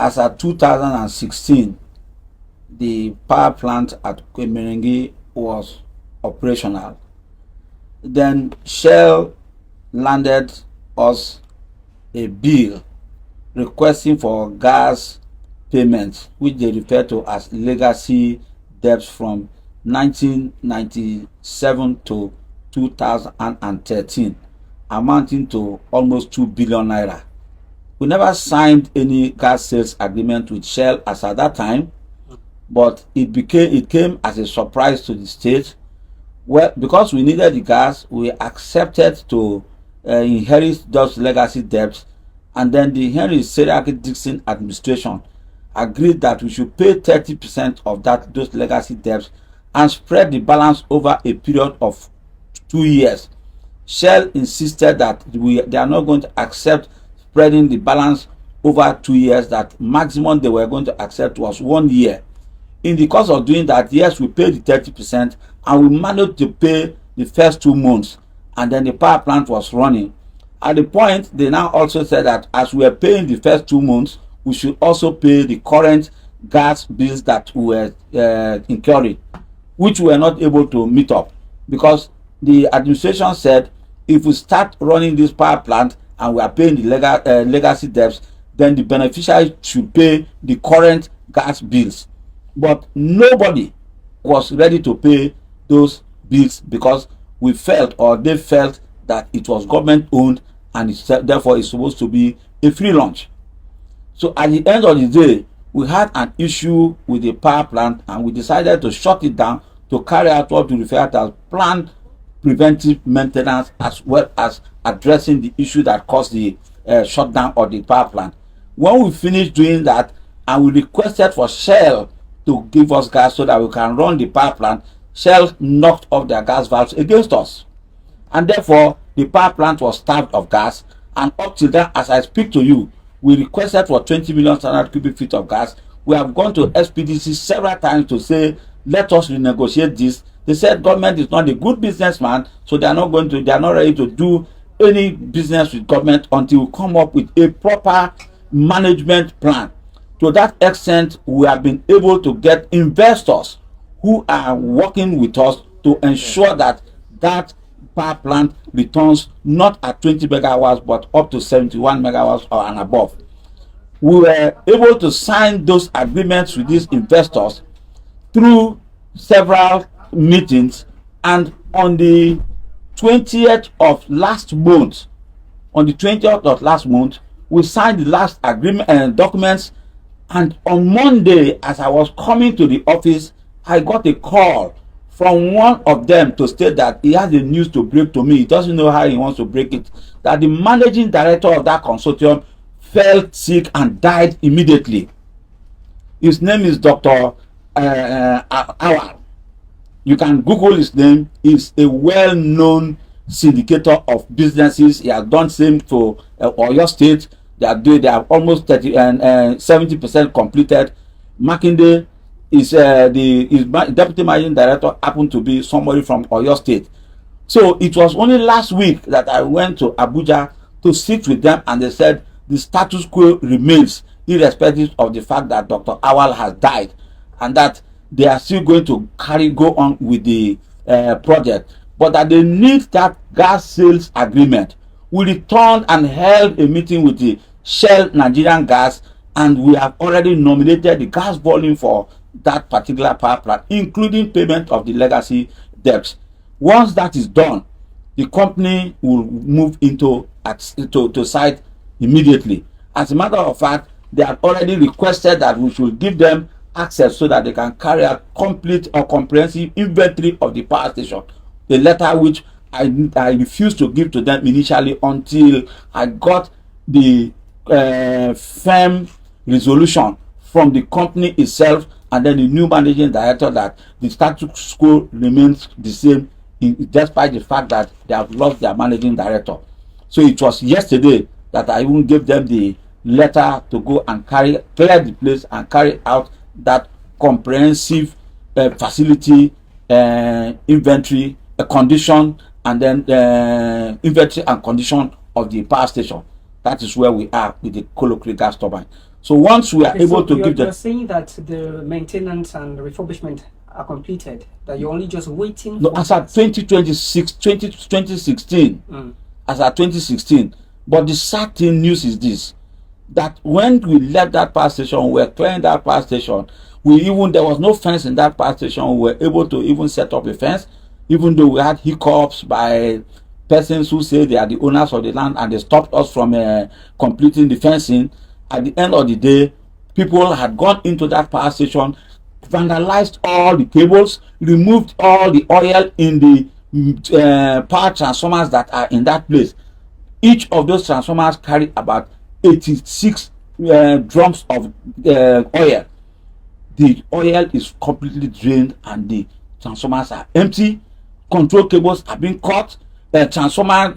as of 2016, the power plant at Kwemerengi was operational. Then Shell landed us a bill requesting for gas payments, which they refer to as legacy debts from 1997 to 2013, amounting to almost 2 billion naira. We never signed any gas sales agreement with Shell as at that time, but it came as a surprise to the state. Well, because we needed the gas, we accepted to inherit those legacy debts, and then the Henry Seriake Dixon administration agreed that we should pay 30% of those legacy debts and spread the balance over a period of 2 years. Shell insisted that they are not going to accept spreading the balance over 2 years. That maximum they were going to accept was 1 year. In the course of doing that, yes, we paid the 30%, and we managed to pay the first 2 months, and then the power plant was running. At the point, they now also said that as we are paying the first 2 months, we should also pay the current gas bills that we were incurring, which we were not able to meet up, because the administration said if we start running this power plant and we are paying the legacy debts, then the beneficiaries should pay the current gas bills. But nobody was ready to pay those bills, because we felt, or they felt, that it was government owned, and therefore it's supposed to be a free lunch. So at the end of the day, we had an issue with the power plant, and we decided to shut it down to carry out what we refer to as planned preventive maintenance, as well as addressing the issue that caused the shutdown of the power plant. When we finished doing that, and we requested for Shell to give us gas so that we can run the power plant, Shell knocked off their gas valves against us, and therefore the power plant was starved of gas. And up till then, as I speak to you, we requested for 20 million standard cubic feet of gas. We have gone to SPDC several times to say, let us renegotiate this. They said government is not a good businessman, so they are not ready to do any business with government until we come up with a proper management plan. To that extent, we have been able to get investors who are working with us to ensure that that power plant returns not at 20 megawatts but up to 71 megawatts or and above. We were able to sign those agreements with these investors through several meetings, and on the 20th of last month, we signed the last agreement and documents. And on Monday, as I was coming to the office, I got a call from one of them to state that he has the news to break to me. He doesn't know how he wants to break it, that the managing director of that consortium fell sick and died immediately. His name is Dr. Awal. You can Google his name. He's a well-known syndicator of businesses. He has done same for Oyo State. They are almost 70% completed. Makinde is his deputy managing director happened to be somebody from Oyo State. So it was only last week that I went to Abuja to sit with them, and they said the status quo remains irrespective of the fact that Dr. Awal has died, and that they are still going to go on with the project, but that they need that gas sales agreement. We returned and held a meeting with the Shell Nigerian Gas, and we have already nominated the gas volume for that particular power plant, including payment of the legacy debts. Once that is done, the company will move into site immediately. As a matter of fact, they have already requested that we should give them access so that they can carry out complete or comprehensive inventory of the power station. A letter which I refused to give to them initially until I got the firm resolution from the company itself and then the new managing director that the status quo remains the same, despite the fact that they have lost their managing director. So it was yesterday that I even gave them the letter to go and clear the place and carry out that comprehensive facility inventory condition, and then inventory and condition of the power station. That is where we are with the colloquial gas turbine. So once we are able so to give you're them, saying that the maintenance and refurbishment are completed, that you're only just waiting no, for as at 2016, as at 2016. But the certain news is this: that when we left that power station, we were clearing that power station. There was no fence in that power station. We were able to even set up a fence, even though we had hiccups by persons who say they are the owners of the land and they stopped us from completing the fencing. At the end of the day, people had gone into that power station, vandalized all the cables, removed all the oil in the power transformers that are in that place. Each of those transformers carry about 86 drums of oil. The oil is completely drained and the transformers are empty. Control cables have been cut. Transformer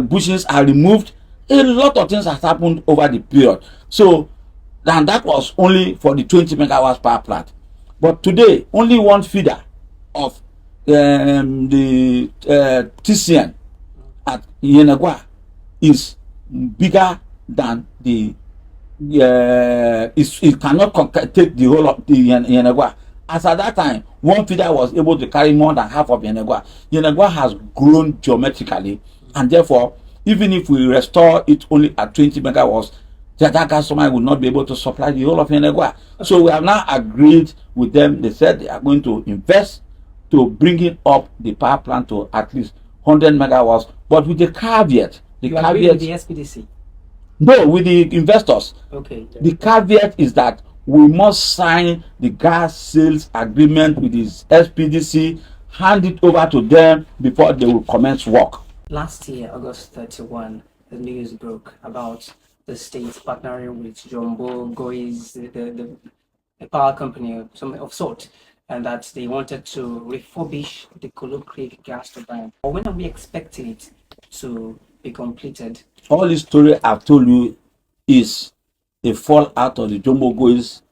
bushings are removed. A lot of things has happened over the period. So, and that was only for the 20 megawatts power plant. But today, only one feeder of the TCN at Yenagoa is bigger than the it cannot take the whole of the Yenagoa. As at that time, one feeder was able to carry more than half of Yenagoa. Yenagoa has grown geometrically, and therefore, even if we restore it only at 20 megawatts, that customer will not be able to supply the whole of Yenagoa. So we have now agreed with them. They said they are going to invest to bringing up the power plant to at least 100 megawatts, but with the caveat. The you agree with the SPDC? No, with the investors. Okay. The caveat is that we must sign the gas sales agreement with the SPDC, hand it over to them before they will commence work. Last year, August 31, the news broke about the state partnering with Jumbo Gois, the power company of some of sort, and that they wanted to refurbish the Kolo Creek gas turbine. When are we expecting it to be completed? All this story I've told you is a fallout of the Jumbo Gois,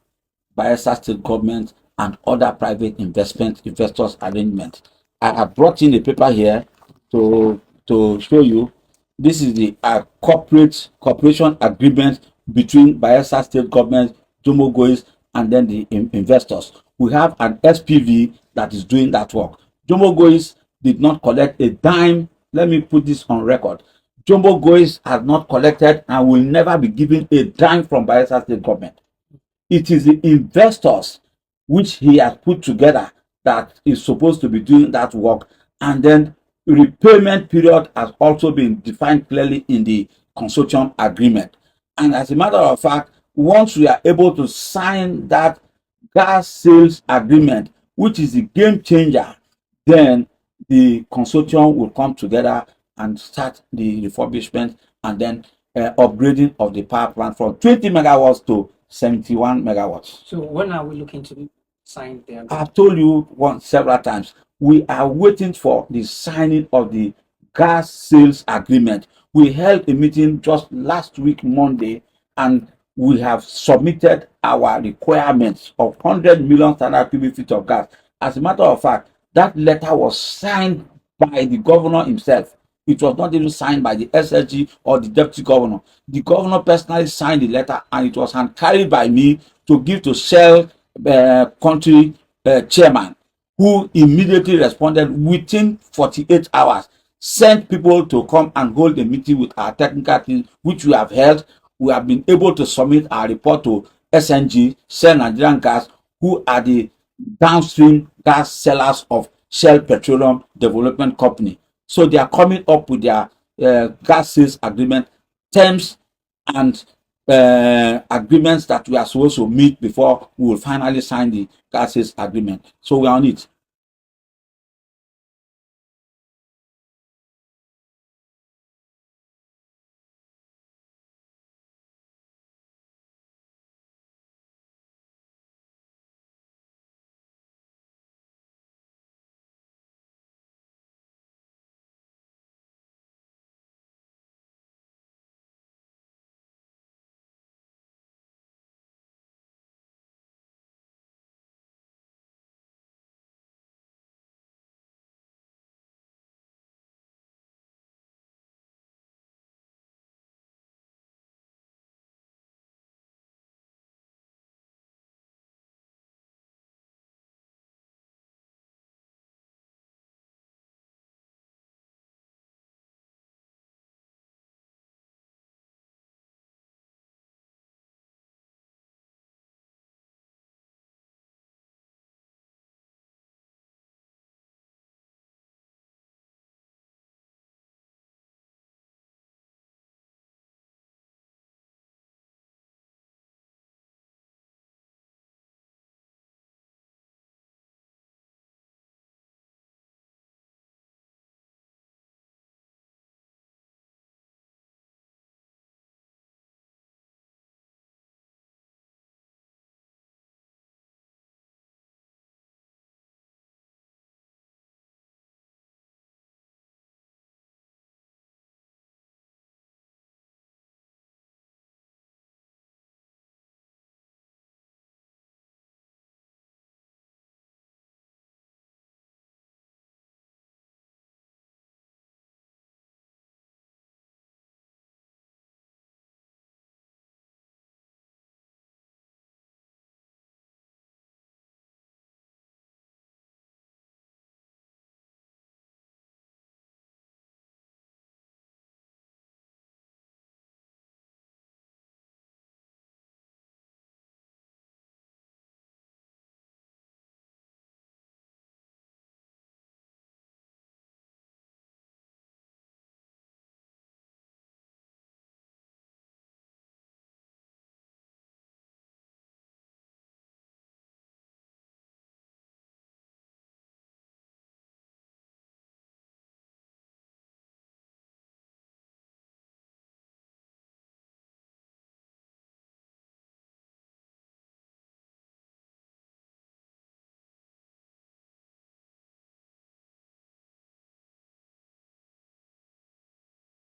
Bayelsa State government, and other private investors arrangement. I have brought in a paper here to show you. This is the cooperation agreement between Bayelsa State government, Jumbo Gois, and then the investors. We have an SPV that is doing that work. Jumbo Gois did not collect a dime. Let me put this on record. Jumbo Gois has not collected and will never be given a dime from Bayelsa State government. It is the investors which he has put together that is supposed to be doing that work, and then repayment period has also been defined clearly in the consortium agreement. And as a matter of fact, once we are able to sign that gas sales agreement, which is the game changer, then the consortium will come together and start the refurbishment and then upgrading of the power plant from 20 megawatts to 71 megawatts. So when are we looking to sign the agreement? I've told you several times, we are waiting for the signing of the gas sales agreement. We held a meeting just last week, Monday, and we have submitted our requirements of 100 million standard cubic feet of gas. As a matter of fact, that letter was signed by the governor himself. It was not even signed by the SSG or the deputy governor. The governor personally signed the letter, and it was hand carried by me to give to Shell country chairman, who immediately responded within 48 hours, sent people to come and hold a meeting with our technical team, which we have held. We have been able to submit our report to SNG, Shell Nigerian Gas, who are the downstream gas sellers of Shell Petroleum Development Company. So they are coming up with their gas sales agreement terms and agreements that we are supposed to meet before we will finally sign the gas sales agreement. So we are on it.